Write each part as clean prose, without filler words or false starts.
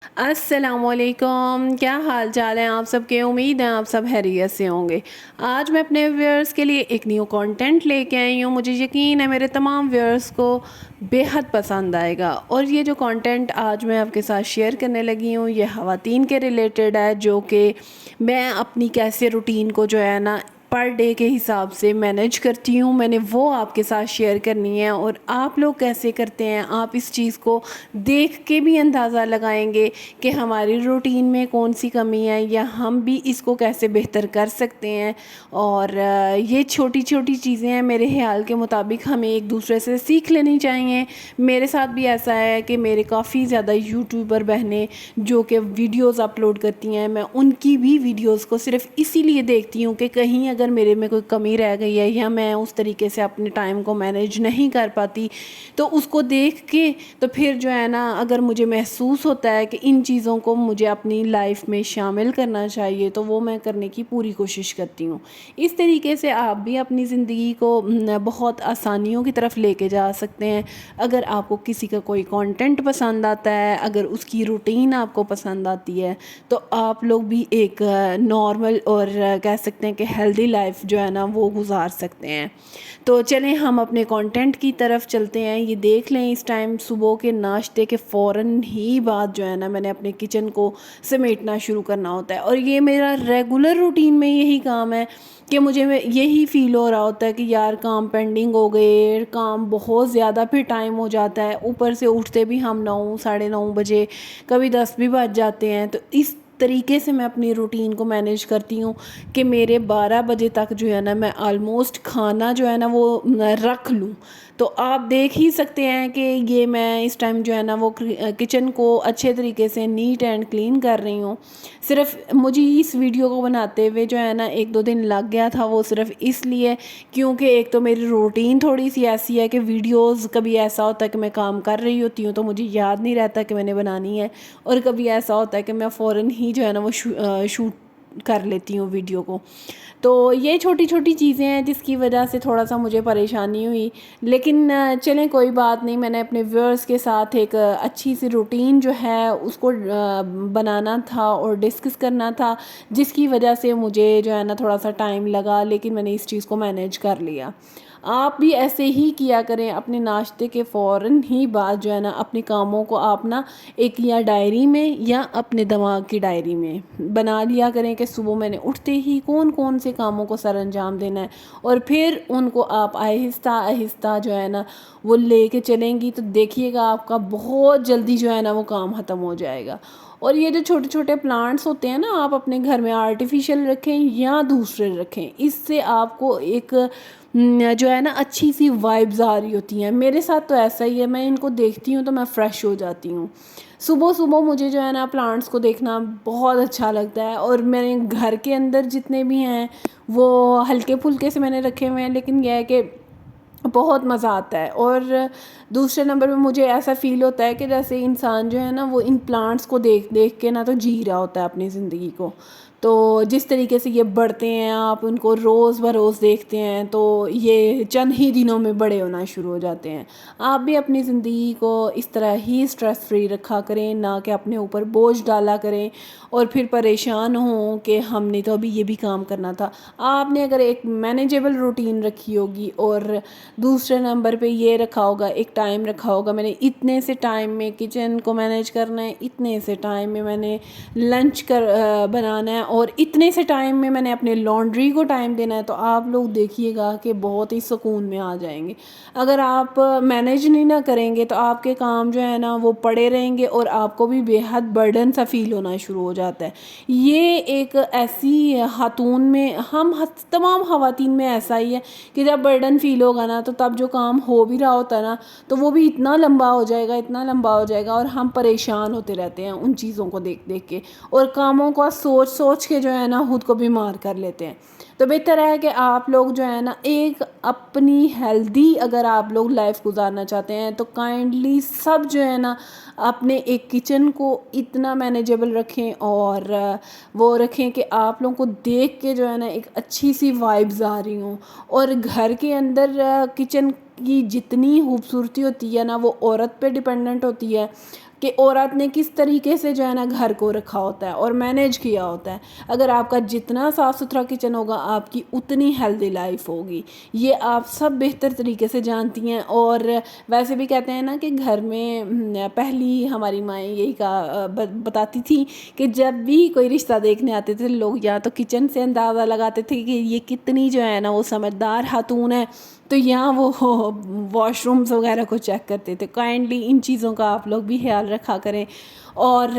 السلام علیکم، کیا حال چال ہیں آپ سب کے؟ امید ہے آپ سب خیریت سے ہوں گے۔ آج میں اپنے ویورز کے لیے ایک نیو کنٹینٹ لے کے آئی ہوں۔ مجھے یقین ہے میرے تمام ویورز کو بے حد پسند آئے گا، اور یہ جو کنٹینٹ آج میں آپ کے ساتھ شیئر کرنے لگی ہوں یہ خواتین کے ریلیٹڈ ہے، جو کہ میں اپنی کیسے روٹین کو جو ہے نا پر ڈے کے حساب سے مینیج کرتی ہوں، میں نے وہ آپ کے ساتھ شیئر کرنی ہے۔ اور آپ لوگ کیسے کرتے ہیں، آپ اس چیز کو دیکھ کے بھی اندازہ لگائیں گے کہ ہماری روٹین میں کون سی کمی ہے، یا ہم بھی اس کو کیسے بہتر کر سکتے ہیں۔ اور یہ چھوٹی چھوٹی چیزیں ہیں، میرے خیال کے مطابق ہمیں ایک دوسرے سے سیکھ لینی چاہیے۔ میرے ساتھ بھی ایسا ہے کہ میرے کافی زیادہ یوٹیوبر بہنیں جو کہ ویڈیوز اپلوڈ کرتی ہیں، میں ان کی بھی ویڈیوز کو صرف اسی لیے دیکھتی ہوں کہ کہیں اگر میرے میں کوئی کمی رہ گئی ہے یا میں اس طریقے سے اپنے ٹائم کو مینیج نہیں کر پاتی، تو اس کو دیکھ کے تو پھر جو ہے نا اگر مجھے محسوس ہوتا ہے کہ ان چیزوں کو مجھے اپنی لائف میں شامل کرنا چاہیے تو وہ میں کرنے کی پوری کوشش کرتی ہوں۔ اس طریقے سے آپ بھی اپنی زندگی کو بہت آسانیوں کی طرف لے کے جا سکتے ہیں۔ اگر آپ کو کسی کا کوئی کانٹینٹ پسند آتا ہے، اگر اس کی روٹین آپ کو پسند آتی ہے، تو آپ لوگ بھی ایک نارمل اور کہہ سکتے ہیں کہ ہیلدی لائف جو ہے نا وہ گزار سکتے ہیں۔ تو چلیں ہم اپنے کانٹینٹ کی طرف چلتے ہیں۔ یہ دیکھ لیں اس ٹائم صبح کے ناشتے کے فوراً ہی بعد جو ہے نا میں نے اپنے کچن کو سمیٹنا شروع کرنا ہوتا ہے، اور یہ میرا ریگولر روٹین میں یہی کام ہے کہ مجھے یہی فیل ہو رہا ہوتا ہے کہ یار کام پینڈنگ ہو گئے، کام بہت زیادہ پھر ٹائم ہو جاتا ہے، اوپر سے اٹھتے بھی ہم 9 ساڑھے 9 بجے، کبھی 10 بھی بج جاتے ہیں۔ تو اس طریقے سے میں اپنی روٹین کو مینیج کرتی ہوں کہ میرے 12 بجے تک جو ہے نا میں آلموسٹ کھانا جو ہے نا وہ رکھ لوں۔ تو آپ دیکھ ہی سکتے ہیں کہ یہ میں اس ٹائم جو ہے نا وہ کچن کو اچھے طریقے سے نیٹ اینڈ کلین کر رہی ہوں۔ صرف مجھے اس ویڈیو کو بناتے ہوئے جو ہے نا 1 2 دن لگ گیا تھا، وہ صرف اس لیے کیونکہ ایک تو میری روٹین تھوڑی سی ایسی ہے کہ ویڈیوز کبھی ایسا ہوتا ہے کہ میں کام کر رہی ہوتی ہوں تو مجھے یاد نہیں رہتا کہ میں نے بنانی ہے، اور کبھی ایسا ہوتا ہے کہ میں فوراً ہی جو ہے نا وہ شوٹ کر لیتی ہوں ویڈیو کو۔ تو یہ چھوٹی چھوٹی چیزیں ہیں جس کی وجہ سے تھوڑا سا مجھے پریشانی ہوئی، لیکن چلیں کوئی بات نہیں، میں نے اپنے ویورز کے ساتھ ایک اچھی سی روٹین جو ہے اس کو بنانا تھا اور ڈسکس کرنا تھا، جس کی وجہ سے مجھے جو ہے نا تھوڑا سا ٹائم لگا، لیکن میں نے اس چیز کو مینیج کر لیا۔ آپ بھی ایسے ہی کیا کریں، اپنے ناشتے کے فوراً ہی بعد جو ہے نا اپنے کاموں کو آپ نا ایک یا ڈائری میں یا اپنے دماغ کی ڈائری میں بنا لیا کریں کہ صبح میں نے اٹھتے ہی کون کون سے کاموں کو سر انجام دینا ہے، اور پھر ان کو آپ آہستہ آہستہ جو ہے نا وہ لے کے چلیں گی تو دیکھیے گا آپ کا بہت جلدی جو ہے نا وہ کام ختم ہو جائے گا۔ اور یہ جو چھوٹے چھوٹے پلانٹس ہوتے ہیں نا، آپ اپنے گھر میں آرٹیفیشل رکھیں یا دوسرے رکھیں، اس سے آپ کو ایک جو ہے نا اچھی سی وائبز آ رہی ہوتی ہیں۔ میرے ساتھ تو ایسا ہی ہے، میں ان کو دیکھتی ہوں تو میں فریش ہو جاتی ہوں۔ صبح صبح مجھے جو ہے نا پلانٹس کو دیکھنا بہت اچھا لگتا ہے، اور میرے گھر کے اندر جتنے بھی ہیں وہ ہلکے پھلکے سے میں نے رکھے ہوئے ہیں، لیکن یہ ہے کہ بہت مزہ آتا ہے۔ اور دوسرے نمبر پہ مجھے ایسا فیل ہوتا ہے کہ جیسے انسان جو ہے نا وہ ان پلانٹس کو دیکھ دیکھ کے نا تو جی رہا ہوتا ہے اپنی زندگی کو۔ تو جس طریقے سے یہ بڑھتے ہیں، آپ ان کو روز بروز دیکھتے ہیں تو یہ چند ہی دنوں میں بڑے ہونا شروع ہو جاتے ہیں۔ آپ بھی اپنی زندگی کو اس طرح ہی سٹریس فری رکھا کریں، نہ کہ اپنے اوپر بوجھ ڈالا کریں اور پھر پریشان ہوں کہ ہم نے تو ابھی یہ بھی کام کرنا تھا۔ آپ نے اگر ایک مینیجیبل روٹین رکھی ہوگی، اور دوسرے نمبر پہ یہ رکھا ہوگا، ایک ٹائم رکھا ہوگا، میں نے اتنے سے ٹائم میں کچن کو مینیج کرنا ہے، اتنے سے ٹائم میں نے لنچ بنانا ہے، اور اتنے سے ٹائم میں نے اپنے لانڈری کو ٹائم دینا ہے، تو آپ لوگ دیکھیے گا کہ بہت ہی سکون میں آ جائیں گے۔ اگر آپ مینیج نہیں نہ کریں گے تو آپ کے کام جو ہے نا وہ پڑے رہیں گے، اور آپ کو بھی بے حد برڈن سا فیل ہونا شروع ہو جاتا ہے۔ یہ ایک ایسی خاتون میں، ہم تمام خواتین میں ایسا ہی ہے کہ جب برڈن فیل ہوگا نا تو تب جو کام ہو بھی رہا ہوتا ہے نا تو وہ بھی اتنا لمبا ہو جائے گا، اتنا لمبا ہو جائے گا، اور ہم پریشان ہوتے رہتے ہیں ان چیزوں کو دیکھ دیکھ کے، اور کاموں کو سوچ سوچ کے جو ہے نا خود کو بیمار کر لیتے ہیں۔ تو بہتر ہے کہ آپ لوگ جو ہے نا ایک اپنی ہیلدی اگر آپ لوگ لائف گزارنا چاہتے ہیں تو کائنڈلی سب جو ہے نا اپنے ایک کچن کو اتنا مینیجیبل رکھیں، اور وہ رکھیں کہ آپ لوگوں کو دیکھ کے جو ہے نا ایک اچھی سی وائبز آ رہی ہوں۔ اور گھر کے اندر کچن کی جتنی خوبصورتی ہوتی ہے نا وہ عورت پہ ڈیپینڈنٹ ہوتی ہے کہ عورت نے کس طریقے سے جو ہے نا گھر کو رکھا ہوتا ہے اور مینیج کیا ہوتا ہے. اگر آپ کا جتنا صاف ستھرا کچن ہوگا آپ کی اتنی ہیلدی لائف ہوگی. یہ آپ سب بہتر طریقے سے جانتی ہیں. اور ویسے بھی کہتے ہیں نا کہ گھر میں پہلی ہماری مائیں یہی بتاتی تھی کہ جب بھی کوئی رشتہ دیکھنے آتے تھے لوگ یا تو کچن سے اندازہ لگاتے تھے کہ یہ کتنی جو ہے نا وہ سمجھدار خاتون ہے, تو یہاں وہ واش رومز وغیرہ کو چیک کرتے تھے. کائنڈلی ان چیزوں کا آپ لوگ بھی خیال رکھا کریں. اور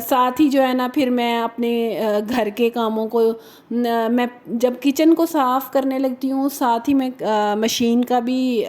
ساتھ ہی جو ہے نا پھر میں اپنے گھر کے کاموں کو میں جب کچن کو صاف کرنے لگتی ہوں ساتھ ہی میں مشین کا بھی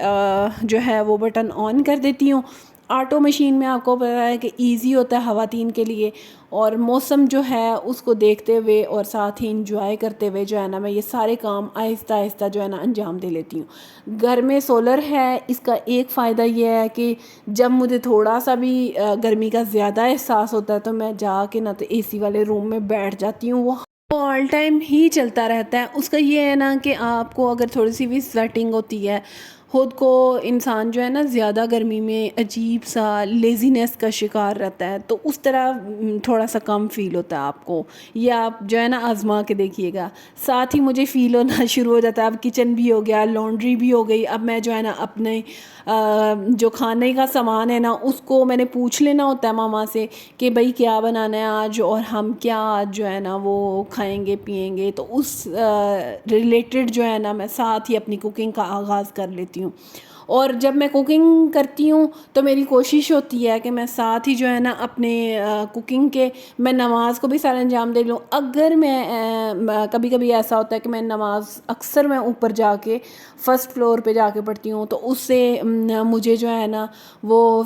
جو ہے وہ بٹن آن کر دیتی ہوں. آٹو مشین میں آپ کو پتا ہے کہ ایزی ہوتا ہے خواتین کے لیے, اور موسم جو ہے اس کو دیکھتے ہوئے اور ساتھ ہی انجوائے کرتے ہوئے جو ہے نا میں یہ سارے کام آہستہ آہستہ جو ہے نا انجام دے لیتی ہوں. گھر میں سولر ہے, اس کا ایک فائدہ یہ ہے کہ جب مجھے تھوڑا سا بھی گرمی کا زیادہ احساس ہوتا ہے تو میں جا کے نہ تو اے سی والے روم میں بیٹھ جاتی ہوں. وہ آل ٹائم ہی چلتا رہتا ہے. اس کا یہ ہے نا کہ آپ کو اگر تھوڑی سی بھی سویٹنگ ہوتی ہے, خود کو انسان جو ہے نا زیادہ گرمی میں عجیب سا لیزینس کا شکار رہتا ہے, تو اس طرح تھوڑا سا کم فیل ہوتا ہے آپ کو. یہ آپ جو ہے نا آزما کے دیکھیے گا. ساتھ ہی مجھے فیل ہونا شروع ہو جاتا ہے, اب کچن بھی ہو گیا, لانڈری بھی ہو گئی, اب میں جو ہے نا اپنے جو کھانے کا سامان ہے نا اس کو میں نے پوچھ لینا ہوتا ہے ماما سے کہ بھائی کیا بنانا ہے آج اور ہم کیا آج جو ہے نا وہ کھائیں گے پئیں گے. تو اس ریلیٹڈ جو ہے نا میں ساتھ ہی اپنی کوکنگ کا آغاز کر لیتی ہوں. اور جب میں کوکنگ کرتی ہوں تو میری کوشش ہوتی ہے کہ میں ساتھ ہی جو ہے نا اپنے کوکنگ کے میں نماز کو بھی سارا انجام دے لوں. اگر میں کبھی کبھی ایسا ہوتا ہے کہ میں نماز اکثر میں اوپر جا کے فرسٹ فلور پہ جا کے پڑھتی ہوں, تو اس سے مجھے جو ہے نا وہ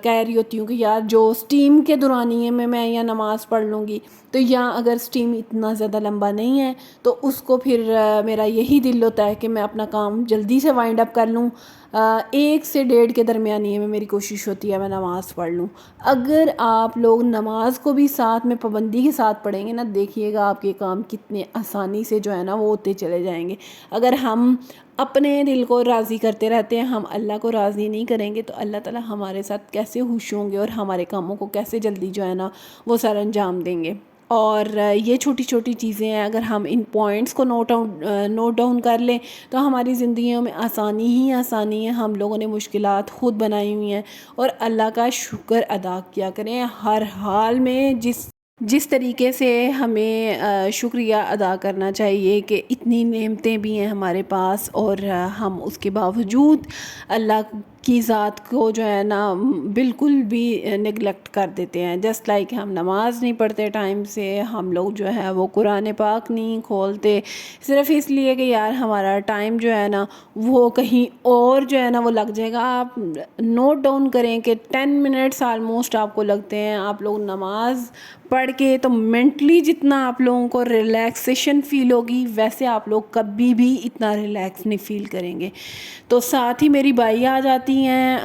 کہہ رہی ہوتی ہوں کہ یار جو اسٹیم کے دورانیے میں یا نماز پڑھ لوں گی, تو یا اگر اسٹیم اتنا زیادہ لمبا نہیں ہے تو اس کو پھر میرا یہی دل ہوتا ہے کہ میں اپنا کام جلدی سے وائنڈ اپ کر لوں. 1 سے 1:30 کے درمیانی میں میری کوشش ہوتی ہے میں نماز پڑھ لوں. اگر آپ لوگ نماز کو بھی ساتھ میں پابندی کے ساتھ پڑھیں گے نا, دیکھیے گا آپ کے کام کتنے آسانی سے جو ہے نا وہ ہوتے چلے جائیں گے. اگر ہم اپنے دل کو راضی کرتے رہتے ہیں, ہم اللہ کو راضی نہیں کریں گے, تو اللہ تعالیٰ ہمارے ساتھ کیسے خوش ہوں گے اور ہمارے کاموں کو کیسے جلدی جو ہے نا وہ سر انجام دیں گے. اور یہ چھوٹی چھوٹی چیزیں ہیں, اگر ہم ان پوائنٹس کو نوٹ ڈاؤن کر لیں تو ہماری زندگیوں میں آسانی ہی آسانی ہے. ہم لوگوں نے مشکلات خود بنائی ہوئی ہیں, اور اللہ کا شکر ادا کیا کریں ہر حال میں. جس طریقے سے ہمیں شکریہ ادا کرنا چاہیے کہ اتنی نعمتیں بھی ہیں ہمارے پاس, اور ہم اس کے باوجود اللہ کی ذات کو جو ہے نا بالکل بھی نگلیکٹ کر دیتے ہیں. جسٹ لائک ہم نماز نہیں پڑھتے ٹائم سے, ہم لوگ جو ہے وہ قرآن پاک نہیں کھولتے صرف اس لیے کہ یار ہمارا ٹائم جو ہے نا وہ کہیں اور جو ہے نا وہ لگ جائے گا. آپ نوٹ ڈاؤن کریں کہ 10 منٹس آلموسٹ آپ کو لگتے ہیں. آپ لوگ نماز پڑھ کے تو مینٹلی جتنا آپ لوگوں کو ریلیکسیشن فیل ہوگی, ویسے آپ لوگ کبھی بھی اتنا ریلیکس نہیں فیل کریں گے. تو ساتھ ہی میری بائی آ جاتی ہیں,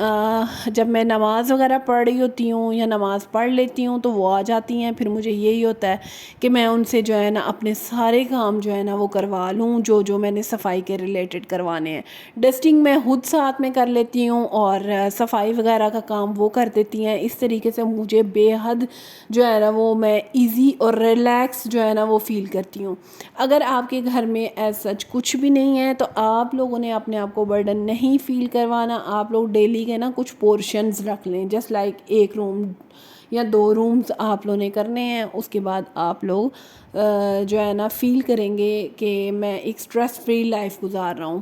جب میں نماز وغیرہ پڑھ رہی ہوتی ہوں یا نماز پڑھ لیتی ہوں تو وہ آ جاتی ہیں. پھر مجھے یہی ہوتا ہے کہ میں ان سے جو ہے نا اپنے سارے کام جو ہے نا وہ کروا لوں, جو میں نے صفائی کے ریلیٹڈ کروانے ہیں. ڈسٹنگ میں خود ساتھ میں کر لیتی ہوں, اور صفائی وغیرہ کا کام وہ کر دیتی ہیں. اس طریقے سے مجھے بے حد جو ہے نا وہ میں ایزی اور ریلیکس جو ہے نا وہ فیل کرتی ہوں. اگر آپ کے گھر میں ایز سچ کچھ بھی نہیں ہے تو آپ لوگوں نے اپنے آپ کو برڈن نہیں فیل کروانا. آپ لوگ ڈیلی کے نا کچھ پورشنز رکھ لیں, جسٹ لائک 1 روم یا 2 رومز آپ لوگوں نے کرنے ہیں. اس کے بعد آپ لوگ جو ہے نا فیل کریں گے کہ میں ایک اسٹریس فری لائف گزار رہا ہوں.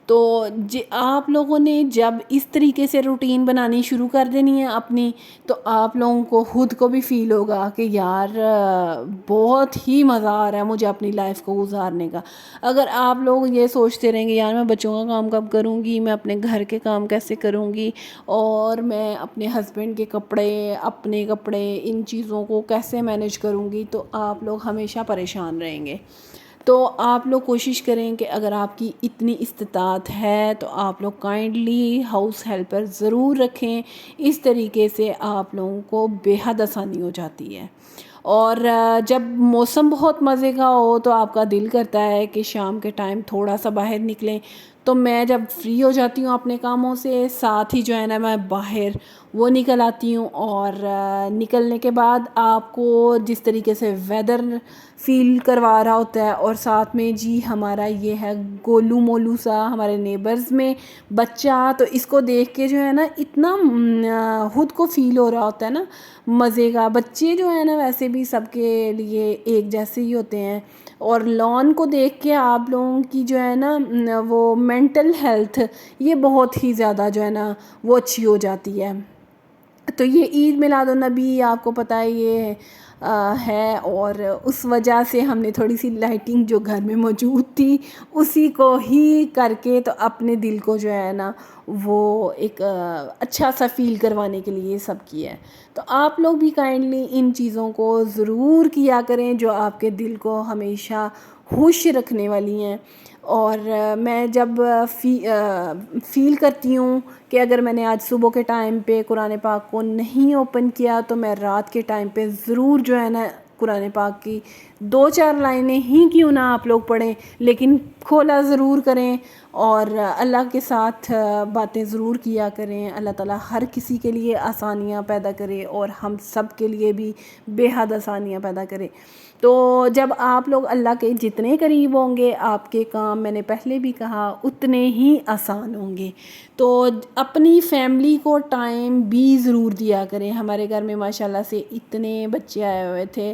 تو آپ لوگوں نے جب اس طریقے سے روٹین بنانی شروع کر دینی ہے اپنی, تو آپ لوگوں کو خود کو بھی فیل ہوگا کہ یار بہت ہی مزہ آ رہا ہے مجھے اپنی لائف کو گزارنے کا. اگر آپ لوگ یہ سوچتے رہیں گے یار میں بچوں کا کام کب کروں گی, میں اپنے گھر کے کام کیسے کروں گی, اور میں اپنے ہسبینڈ کے کپڑے, اپنے کپڑے, ان چیزوں کو کیسے مینیج کروں گی, تو آپ لوگ ہمیشہ پریشان رہیں گے. تو آپ لوگ کوشش کریں کہ اگر آپ کی اتنی استطاعت ہے تو آپ لوگ کائنڈلی ہاؤس ہیلپر ضرور رکھیں. اس طریقے سے آپ لوگوں کو بے حد آسانی ہو جاتی ہے. اور جب موسم بہت مزے کا ہو تو آپ کا دل کرتا ہے کہ شام کے ٹائم تھوڑا سا باہر نکلیں, تو میں جب فری ہو جاتی ہوں اپنے کاموں سے ساتھ ہی جو ہے نا میں باہر وہ نکل آتی ہوں، اور نکلنے کے بعد آپ کو جس طریقے سے ویدر فیل کروا رہا ہوتا ہے، اور ساتھ میں جی ہمارا یہ ہے گولو مولو سا ہمارے نیبرز میں بچہ، تو اس کو دیکھ کے جو ہے نا اتنا خود کو فیل ہو رہا ہوتا ہے نا مزے کا. بچے جو ہیں نا ویسے بھی سب کے لیے ایک جیسے ہی ہوتے ہیں، اور لان کو دیکھ کے آپ لوگوں کی جو ہے نا وہ مینٹل ہیلتھ یہ بہت ہی زیادہ جو ہے نا وہ اچھی ہو جاتی ہے. تو یہ عید میلاد النبی آپ کو پتہ ہے یہ ہے، اور اس وجہ سے ہم نے تھوڑی سی لائٹنگ جو گھر میں موجود تھی اسی کو ہی کر کے تو اپنے دل کو جو ہے نا وہ ایک اچھا سا فیل کروانے کے لیے سب کیا ہے. تو آپ لوگ بھی کائنڈلی ان چیزوں کو ضرور کیا کریں جو آپ کے دل کو ہمیشہ خوش رکھنے والی ہیں. اور میں جب فیل کرتی ہوں کہ اگر میں نے آج صبح کے ٹائم پہ قرآن پاک کو نہیں اوپن کیا تو میں رات کے ٹائم پہ ضرور جو ہے نا قرآن پاک کی 2-4 لائنیں ہی کیوں نہ آپ لوگ پڑھیں لیکن کھولا ضرور کریں، اور اللہ کے ساتھ باتیں ضرور کیا کریں. اللہ تعالیٰ ہر کسی کے لیے آسانیاں پیدا کرے اور ہم سب کے لیے بھی بے حد آسانیاں پیدا کرے. تو جب آپ لوگ اللہ کے جتنے قریب ہوں گے آپ کے کام میں نے پہلے بھی کہا اتنے ہی آسان ہوں گے. تو اپنی فیملی کو ٹائم بھی ضرور دیا کریں. ہمارے گھر میں ماشاءاللہ سے اتنے بچے آئے ہوئے تھے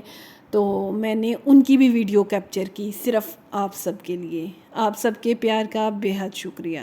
تو میں نے ان کی بھی ویڈیو کیپچر کی صرف آپ سب کے لیے. آپ سب کے پیار کا بے حد شکریہ.